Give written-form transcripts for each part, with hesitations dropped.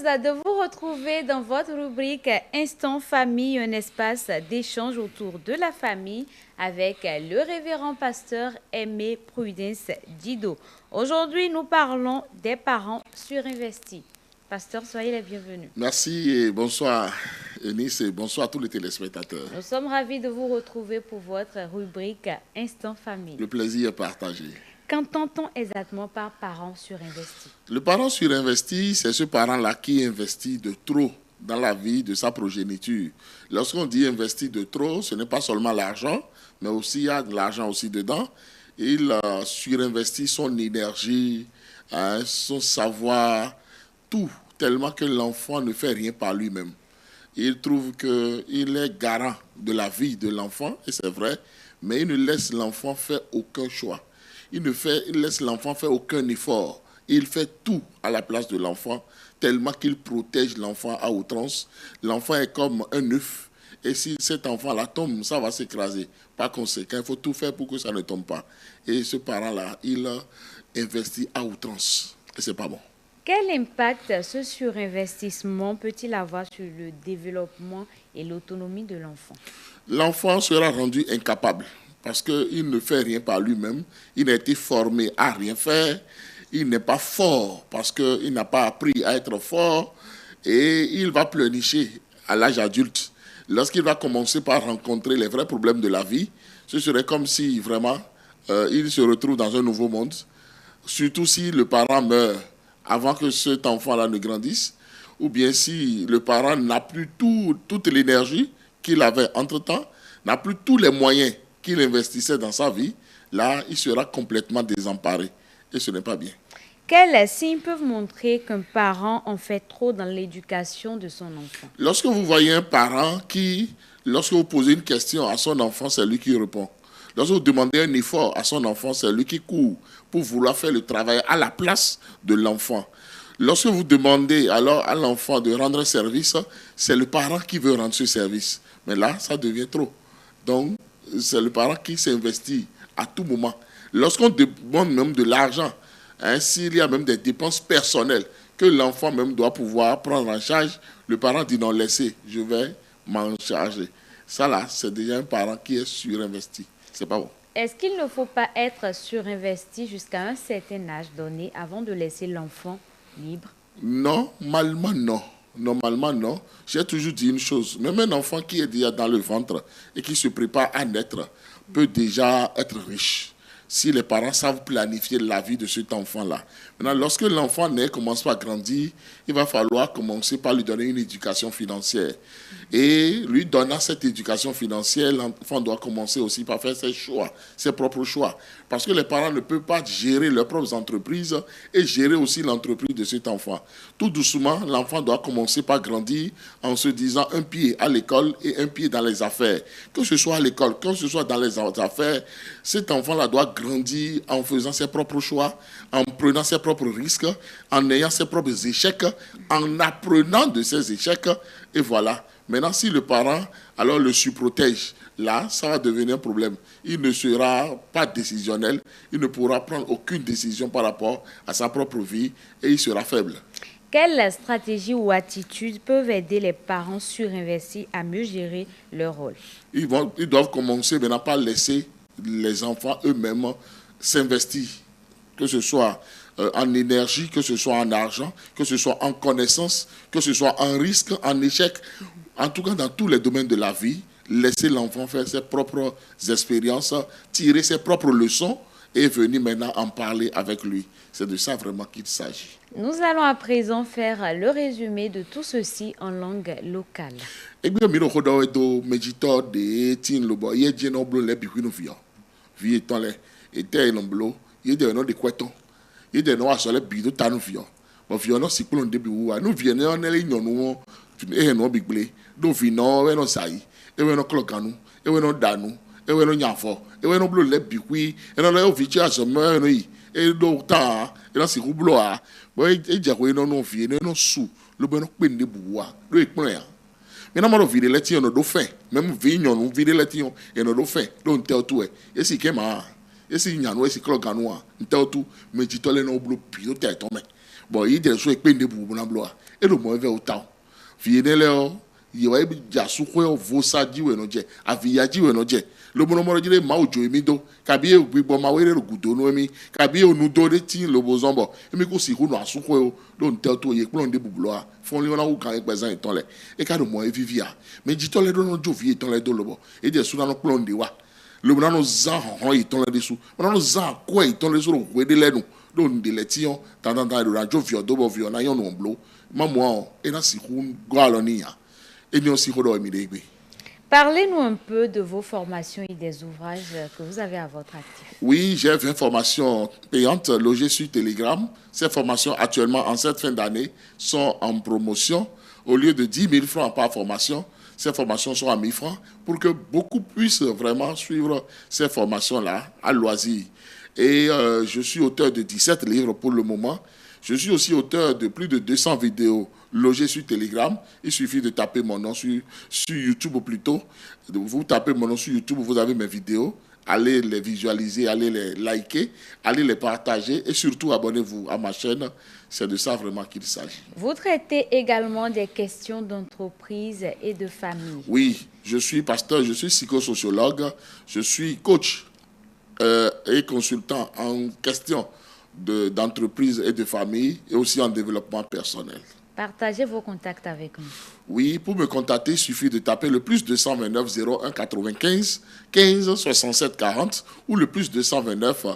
heureuse de vous retrouver dans votre rubrique Instant Famille, un espace d'échange autour de la famille avec le révérend pasteur Aimé Prudence Dido. Aujourd'hui, nous parlons des parents surinvestis. Pasteur, soyez les bienvenus. Merci et bonsoir Eunice et bonsoir à tous les téléspectateurs. Nous sommes ravis de vous retrouver pour votre rubrique Instant Famille. Le plaisir est partagé. Qu'entend-on exactement par parents surinvestis? Le parent surinvesti, c'est ce parent-là qui investit de trop dans la vie de sa progéniture. Lorsqu'on dit investir de trop, ce n'est pas seulement l'argent, mais aussi il y a de l'argent aussi dedans. Il surinvestit son énergie, son savoir, tout, tellement que l'enfant ne fait rien par lui-même. Il trouve qu'il est garant de la vie de l'enfant, et c'est vrai, mais il ne laisse l'enfant faire aucun choix. Il laisse l'enfant faire aucun effort. Il fait tout à la place de l'enfant, tellement qu'il protège l'enfant à outrance. L'enfant est comme un œuf, et si cet enfant-là tombe, ça va s'écraser. Par conséquent, il faut tout faire pour que ça ne tombe pas. Et ce parent-là, il investit à outrance, et c'est pas bon. Quel impact ce surinvestissement peut-il avoir sur le développement et l'autonomie de l'enfant? L'enfant sera rendu incapable parce qu'il ne fait rien par lui-même. Il n'a été formé à rien faire. Il n'est pas fort parce qu'il n'a pas appris à être fort. Et il va pleurnicher à l'âge adulte. Lorsqu'il va commencer par rencontrer les vrais problèmes de la vie, ce serait comme si vraiment il se retrouve dans un nouveau monde. Surtout si le parent meurt avant que cet enfant-là ne grandisse, ou bien si le parent n'a plus toute l'énergie qu'il avait entre-temps, n'a plus tous les moyens qu'il investissait dans sa vie, là, il sera complètement désemparé. Et ce n'est pas bien. Quels signes peuvent montrer qu'un parent en fait trop dans l'éducation de son enfant? Lorsque vous voyez un parent qui, lorsque vous posez une question à son enfant, c'est lui qui répond. Lorsque vous demandez un effort à son enfant, c'est lui qui court pour vouloir faire le travail à la place de l'enfant. Lorsque vous demandez alors à l'enfant de rendre un service, c'est le parent qui veut rendre ce service. Mais là, ça devient trop. Donc, c'est le parent qui s'investit à tout moment. Lorsqu'on demande même de l'argent, s'il y a même des dépenses personnelles que l'enfant même doit pouvoir prendre en charge, le parent dit non, laissez, je vais m'en charger. Ça là, c'est déjà un parent qui est surinvesti. C'est pas bon. Est-ce qu'il ne faut pas être surinvesti jusqu'à un certain âge donné avant de laisser l'enfant libre? Normalement, non. Normalement, non. J'ai toujours dit une chose. Même un enfant qui est déjà dans le ventre et qui se prépare à naître peut déjà être riche si les parents savent planifier la vie de cet enfant-là. Maintenant, lorsque l'enfant naît, commence à grandir, il va falloir commencer par lui donner une éducation financière. Et lui donnant cette éducation financière, l'enfant doit commencer aussi par faire ses choix, ses propres choix. Parce que les parents ne peuvent pas gérer leurs propres entreprises et gérer aussi l'entreprise de cet enfant. Tout doucement, l'enfant doit commencer par grandir en se disant un pied à l'école et un pied dans les affaires. Que ce soit à l'école, que ce soit dans les affaires, cet enfant-là doit grandir en faisant ses propres choix, en prenant ses propres risques, en ayant ses propres échecs, en apprenant de ses échecs. Et voilà. Maintenant, si le parent alors le surprotège, là, ça va devenir un problème. Il ne sera pas décisionnel, il ne pourra prendre aucune décision par rapport à sa propre vie et il sera faible. Quelles stratégies ou attitudes peuvent aider les parents surinvestis à mieux gérer leur rôle? Ils doivent commencer maintenant par laisser les enfants eux-mêmes s'investir, que ce soit en énergie, que ce soit en argent, que ce soit en connaissance, que ce soit en risque, en échec. En tout cas, dans tous les domaines de la vie, laisser l'enfant faire ses propres expériences, tirer ses propres leçons et venir maintenant en parler avec lui. C'est de ça vraiment qu'il s'agit. Nous allons à présent faire le résumé de tout ceci en langue locale. Mina maro vire leti ono do fin. Même vignon no vire leti ono eno do fin. Do ntel tu e. Esi kema. Esi nyano esi klo ganua. Ntel tu me jitole no blo pi do te tome. Bon, il y a des choses qui sont et le moins vers autant. Viennez là, il y a des choses qui sont dit ou non, avia dit ou non, le bon moment de ma ou joimido, kabie ou bibo ma were le goudo no mi, kabie ou nous donner tin le bozombo, et mi ko si ko no asukwe don tel to ye plon de bubloa, fon li ona ou kan ekpezan eton le, e ka do mo e vivia, mais dit to le don jo vie eton le do lobo, et de sou na no plon de wa. Le bon no zan hon eton le dessous, bon no zan ko eton le so ko de le no, don de le tion, tan do na jo vio do bo vio na yon no blo, maman e na si ko galonia. Et nous aussi ko do mi de gbe. Parlez-nous un peu de vos formations et des ouvrages que vous avez à votre actif. Oui, j'ai 20 formations payantes logées sur Telegram. Ces formations, actuellement, en cette fin d'année, sont en promotion. Au lieu de 10 000 francs par formation, ces formations sont à 1 000 francs pour que beaucoup puissent vraiment suivre ces formations-là à loisir. Et je suis auteur de 17 livres pour le moment. Je suis aussi auteur de plus de 200 vidéos logées sur Telegram. Il suffit de taper mon nom sur YouTube ou plutôt. Vous tapez mon nom sur YouTube, vous avez mes vidéos. Allez les visualiser, allez les liker, allez les partager et surtout abonnez-vous à ma chaîne. C'est de ça vraiment qu'il s'agit. Vous traitez également des questions d'entreprise et de famille. Oui, je suis pasteur, je suis psychosociologue, je suis coach et consultant en question d'entreprise et de famille et aussi en développement personnel. Partagez vos contacts avec nous. Oui, pour me contacter, il suffit de taper le plus 229 01 95 15 67 40 ou le plus 229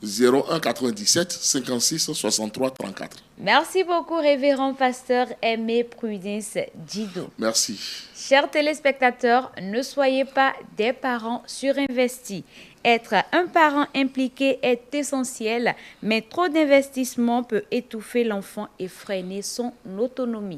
01 97 56 63 34. Merci beaucoup, révérend pasteur Aimé Prudence Djido. Merci. Chers téléspectateurs, ne soyez pas des parents surinvestis. Être un parent impliqué est essentiel, mais trop d'investissement peut étouffer l'enfant et freiner son autonomie.